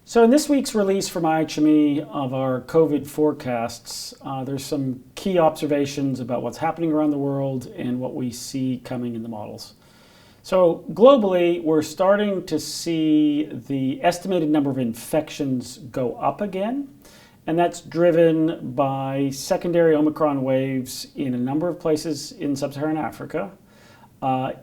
So in this week's release from IHME of our COVID forecasts, there's some key observations about what's happening around the world and what we see coming in the models. So globally, we're starting to see the estimated number of infections go up again, and that's driven by secondary Omicron waves in a number of places in sub-Saharan Africa,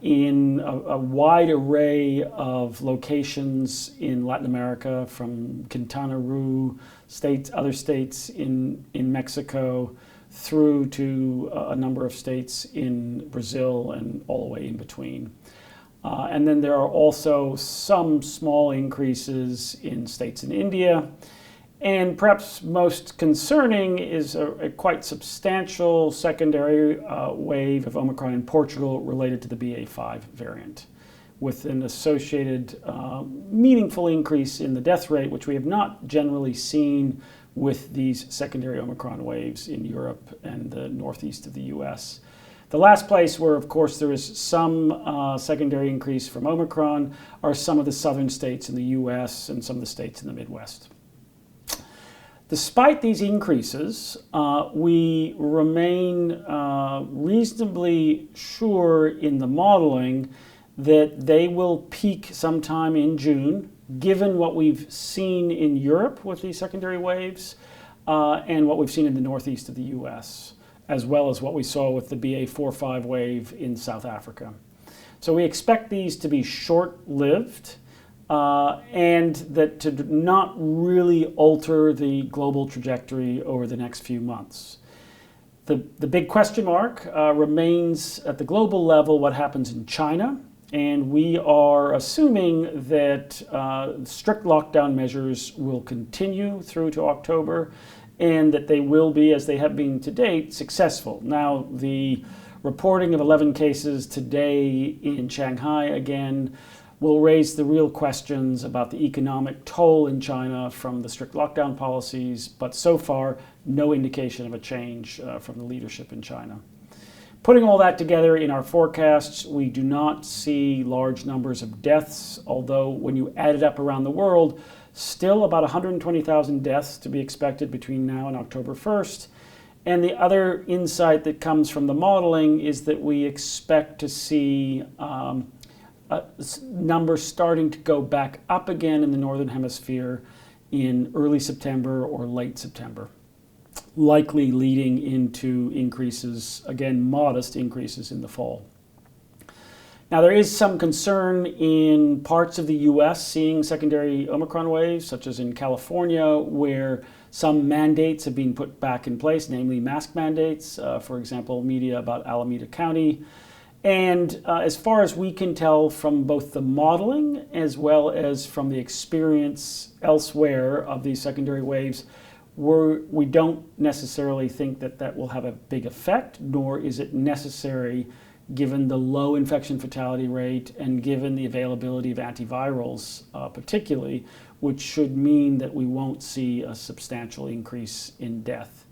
in a wide array of locations in Latin America, from Quintana Roo states, other states in Mexico, through to a number of states in Brazil and all the way in between. And then there are also some small increases in states in India. And perhaps most concerning is a quite substantial secondary wave of Omicron in Portugal related to the BA.5 variant, with an associated meaningful increase in the death rate, which we have not generally seen with these secondary Omicron waves in Europe and the northeast of the US. The last place where, of course, there is some secondary increase from Omicron are some of the southern states in the US and some of the states in the Midwest. Despite these increases, we remain reasonably sure in the modeling that they will peak sometime in June, given what we've seen in Europe with these secondary waves and what we've seen in the northeast of the US, as well as what we saw with the BA.4-5 wave in South Africa. So we expect these to be short-lived, and that to not really alter the global trajectory over the next few months. The big question mark remains at the global level what happens in China, and we are assuming that strict lockdown measures will continue through to October, and that they will be, as they have been to date, successful. Now, the reporting of 11 cases today in Shanghai again will raise the real questions about the economic toll in China from the strict lockdown policies, but so far, no indication of a change from the leadership in China. Putting all that together in our forecasts, we do not see large numbers of deaths, although when you add it up around the world, still about 120,000 deaths to be expected between now and October 1st. And the other insight that comes from the modeling is that we expect to see numbers starting to go back up again in the northern hemisphere in early September or late September, likely leading into increases, again, modest increases in the fall. Now, there is some concern in parts of the US seeing secondary Omicron waves, such as in California, where some mandates have been put back in place, namely mask mandates, for example, media about Alameda County. And as far as we can tell from both the modeling as well as from the experience elsewhere of these secondary waves, we don't necessarily think that that will have a big effect, nor is it necessary given the low infection fatality rate and given the availability of antivirals particularly, which should mean that we won't see a substantial increase in death.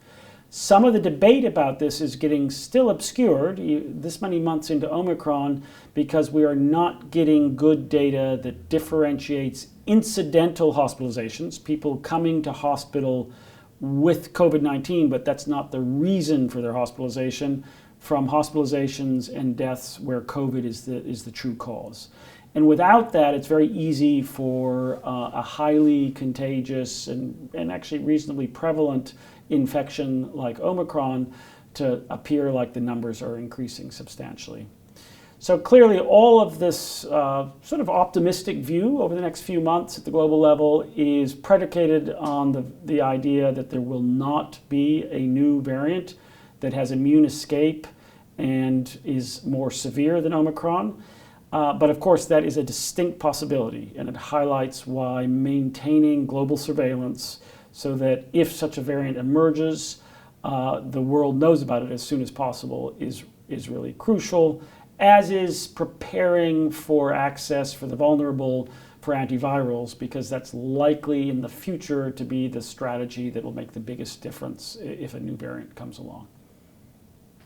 Some of the debate about this is getting still obscured this many months into Omicron because we are not getting good data that differentiates incidental hospitalizations, people coming to hospital with COVID-19, but that's not the reason for their hospitalization, from hospitalizations and deaths where COVID is the true cause. And without that, it's very easy for a highly contagious and actually reasonably prevalent infection like Omicron to appear like the numbers are increasing substantially. So clearly all of this sort of optimistic view over the next few months at the global level is predicated on the idea that there will not be a new variant that has immune escape and is more severe than Omicron. But of course, that is a distinct possibility, and it highlights why maintaining global surveillance so that if such a variant emerges, the world knows about it as soon as possible is really crucial, as is preparing for access for the vulnerable for antivirals, because that's likely in the future to be the strategy that will make the biggest difference if a new variant comes along.